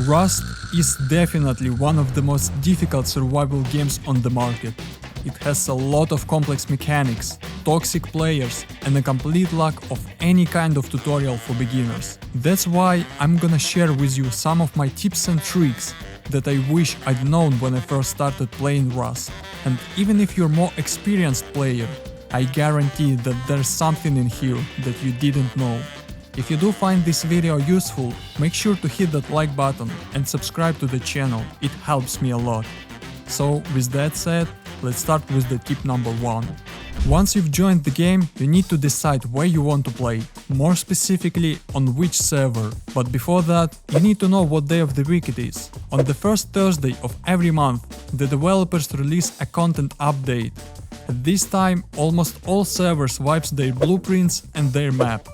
Rust is definitely one of the most difficult survival games on the market. It has a lot of complex mechanics, toxic players, and a complete lack of any kind of tutorial for beginners. That's why I'm gonna share with you some of my tips and tricks that I wish I'd known when I first started playing Rust. And even if you're more experienced player, I guarantee that there's something in here that you didn't know. If you do find this video useful, make sure to hit that like button and subscribe to the channel, it helps me a lot. So with that said, let's start with the tip number 1. Once you've joined the game, you need to decide where you want to play, more specifically on which server. But before that, you need to know what day of the week it is. On the first Thursday of every month, the developers release a content update. At this time, almost all servers wipes their blueprints and their map,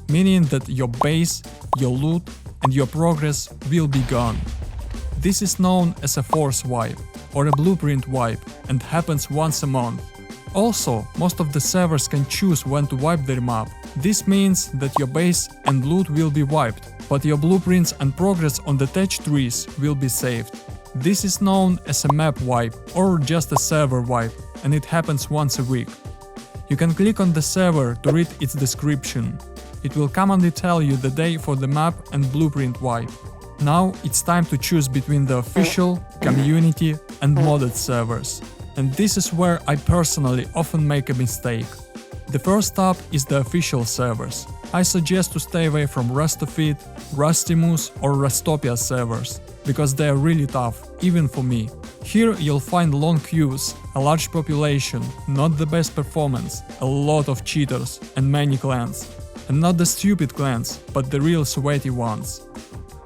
meaning that your base, your loot and your progress will be gone. This is known as a force wipe or a blueprint wipe and happens once a month. Also, most of the servers can choose when to wipe their map. This means that your base and loot will be wiped, but your blueprints and progress on the thatch trees will be saved. This is known as a map wipe or just a server wipe, and it happens once a week. You can click on the server to read its description. It will commonly tell you the day for the map and blueprint wipe. Now it's time to choose between the official, community and modded servers. And this is where I personally often make a mistake. The first up is the official servers. I suggest to stay away from Rustofit, Rustimus or Rustopia servers, because they are really tough, even for me. Here you'll find long queues, a large population, not the best performance, a lot of cheaters and many clans. And not the stupid clans, but the real sweaty ones.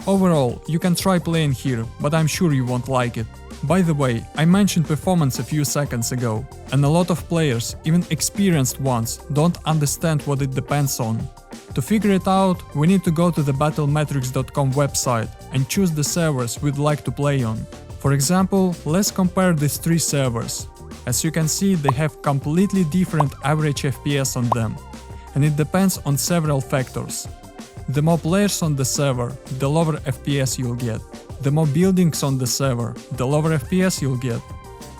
Overall, you can try playing here, but I'm sure you won't like it. By the way, I mentioned performance a few seconds ago, and a lot of players, even experienced ones, don't understand what it depends on. To figure it out, we need to go to the battlemetrics.com website and choose the servers we'd like to play on. For example, let's compare these 3 servers. As you can see, they have completely different average FPS on them, and it depends on several factors. The more players on the server, the lower FPS you'll get. The more buildings on the server, the lower FPS you'll get.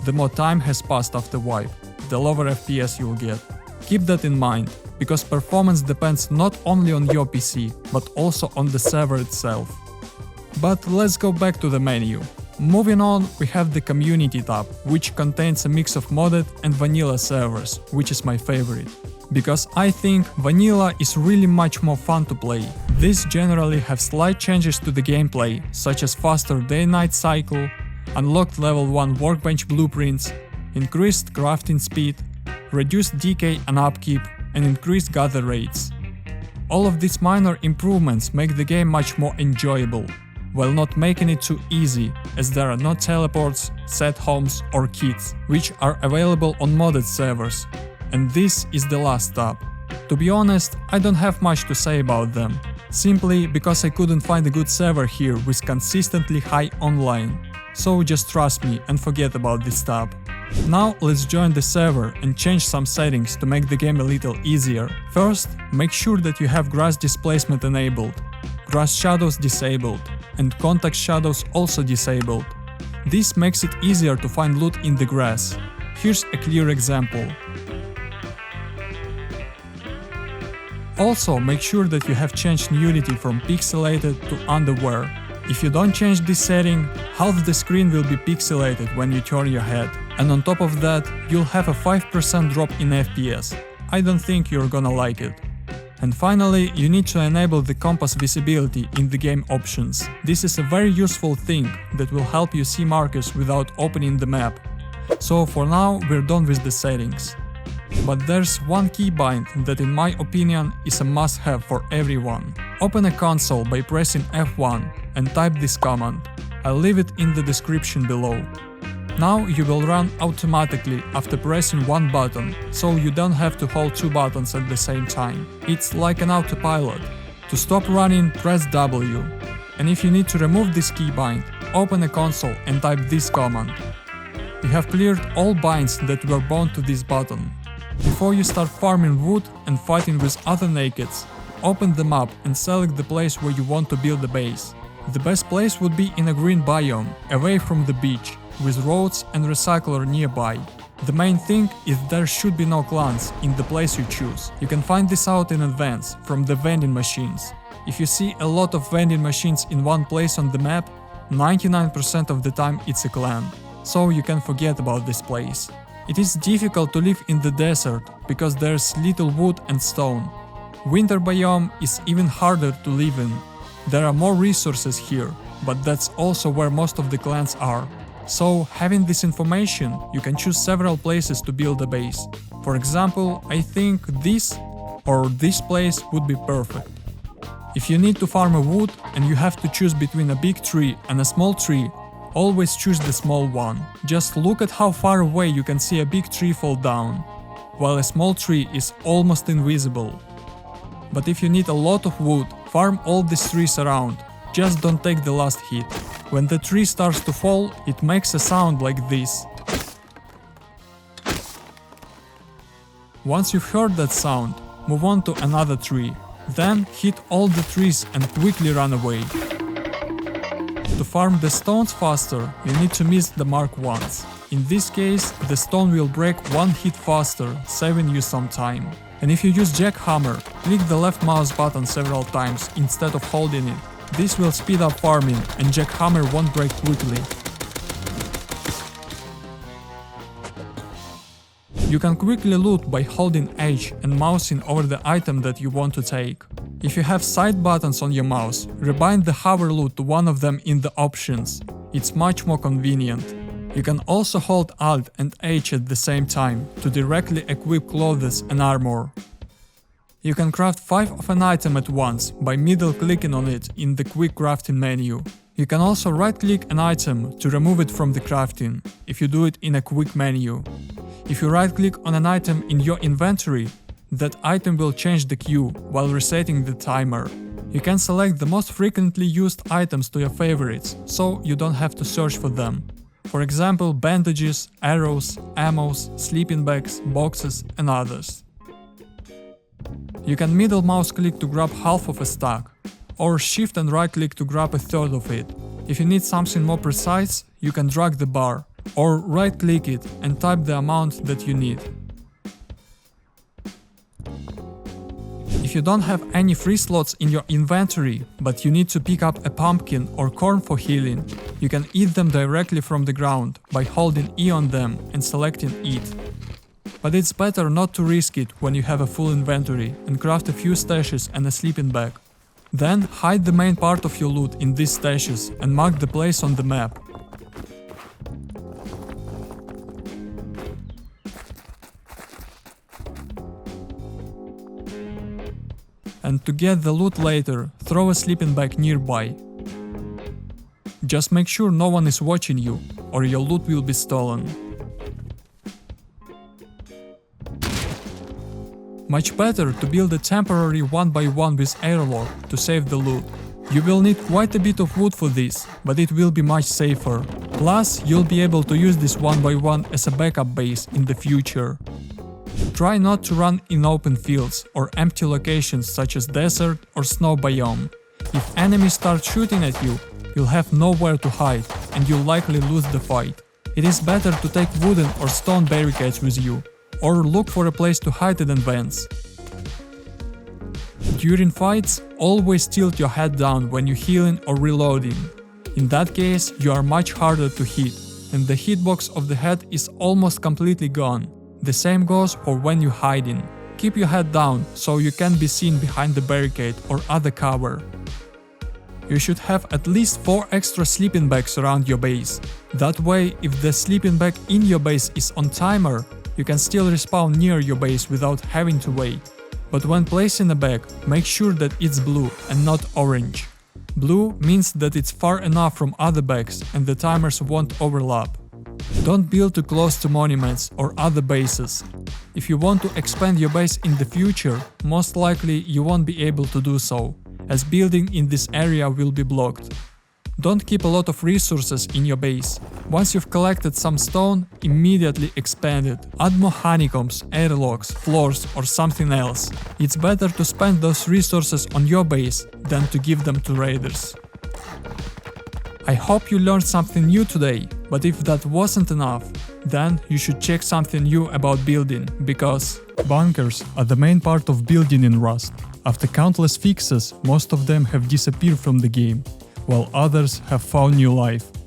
The more time has passed after wipe, the lower FPS you'll get. Keep that in mind, because performance depends not only on your PC, but also on the server itself. But let's go back to the menu. Moving on, we have the community tab, which contains a mix of modded and vanilla servers, which is my favorite. Because I think vanilla is really much more fun to play. These generally have slight changes to the gameplay, such as faster day-night cycle, unlocked level 1 workbench blueprints, increased crafting speed, reduced decay and upkeep, and increased gather rates. All of these minor improvements make the game much more enjoyable, while not making it too easy, as there are no teleports, set homes or kits, which are available on modded servers. And this is the last tab. To be honest, I don't have much to say about them, simply because I couldn't find a good server here with consistently high online. So just trust me and forget about this tab. Now let's join the server and change some settings to make the game a little easier. First, make sure that you have grass displacement enabled, grass shadows disabled, and contact shadows also disabled. This makes it easier to find loot in the grass. Here's a clear example. Also, make sure that you have changed nudity from pixelated to underwear. If you don't change this setting, half the screen will be pixelated when you turn your head, and on top of that, you'll have a 5% drop in FPS. I don't think you're gonna like it. And finally, you need to enable the compass visibility in the game options. This is a very useful thing that will help you see markers without opening the map. So for now, we're done with the settings. But there's one keybind that in my opinion is a must-have for everyone. Open a console by pressing F1 and type this command. I'll leave it in the description below. Now you will run automatically after pressing one button, so you don't have to hold 2 buttons at the same time. It's like an autopilot. To stop running, press W. And if you need to remove this keybind, open a console and type this command. You have cleared all binds that were bound to this button. Before you start farming wood and fighting with other nakeds, open the map and select the place where you want to build a base. The best place would be in a green biome, away from the beach, with roads and recycler nearby. The main thing is there should be no clans in the place you choose. You can find this out in advance from the vending machines. If you see a lot of vending machines in one place on the map, 99% of the time it's a clan, so you can forget about this place. It is difficult to live in the desert because there's little wood and stone. Winter biome is even harder to live in. There are more resources here, but that's also where most of the clans are. So, having this information, you can choose several places to build a base. For example, I think this or this place would be perfect. If you need to farm a wood and you have to choose between a big tree and a small tree, always choose the small one. Just look at how far away you can see a big tree fall down, while a small tree is almost invisible. But if you need a lot of wood, farm all these trees around. Just don't take the last hit. When the tree starts to fall, it makes a sound like this. Once you've heard that sound, move on to another tree. Then hit all the trees and quickly run away. To farm the stones faster, you need to miss the mark once. In this case, the stone will break one hit faster, saving you some time. And if you use jackhammer, click the left mouse button several times instead of holding it. This will speed up farming and jackhammer won't break quickly. You can quickly loot by holding H and mousing over the item that you want to take. If you have side buttons on your mouse, rebind the hover loot to one of them in the options. It's much more convenient. You can also hold Alt and H at the same time to directly equip clothes and armor. You can craft 5 of an item at once by middle clicking on it in the quick crafting menu. You can also right click an item to remove it from the crafting, if you do it in a quick menu. If you right click on an item in your inventory, that item will change the queue while resetting the timer. You can select the most frequently used items to your favorites, so you don't have to search for them. For example, bandages, arrows, ammos, sleeping bags, boxes and others. You can middle mouse click to grab half of a stack, or shift and right click to grab a third of it. If you need something more precise, you can drag the bar, or right click it and type the amount that you need. If you don't have any free slots in your inventory, but you need to pick up a pumpkin or corn for healing, you can eat them directly from the ground by holding E on them and selecting Eat. But it's better not to risk it when you have a full inventory and craft a few stashes and a sleeping bag. Then hide the main part of your loot in these stashes and mark the place on the map. And to get the loot later, throw a sleeping bag nearby. Just make sure no one is watching you, or your loot will be stolen. Much better to build a temporary 1x1 with airlock to save the loot. You will need quite a bit of wood for this, but it will be much safer. Plus, you'll be able to use this 1x1 as a backup base in the future. Try not to run in open fields or empty locations such as desert or snow biome. If enemies start shooting at you, you'll have nowhere to hide and you'll likely lose the fight. It is better to take wooden or stone barricades with you, or look for a place to hide in advance. During fights, always tilt your head down when you're healing or reloading. In that case, you are much harder to hit, and the hitbox of the head is almost completely gone. The same goes for when you're hiding. Keep your head down so you can't be seen behind the barricade or other cover. You should have at least 4 extra sleeping bags around your base. That way, if the sleeping bag in your base is on timer, you can still respawn near your base without having to wait. But when placing a bag, make sure that it's blue and not orange. Blue means that it's far enough from other bags and the timers won't overlap. Don't build too close to monuments or other bases. If you want to expand your base in the future, most likely you won't be able to do so, as building in this area will be blocked. Don't keep a lot of resources in your base. Once you've collected some stone, immediately expand it. Add more honeycombs, airlocks, floors or something else. It's better to spend those resources on your base than to give them to raiders. I hope you learned something new today, but if that wasn't enough, then you should check something new about building, because bunkers are the main part of building in Rust. After countless fixes, most of them have disappeared from the game, while others have found new life.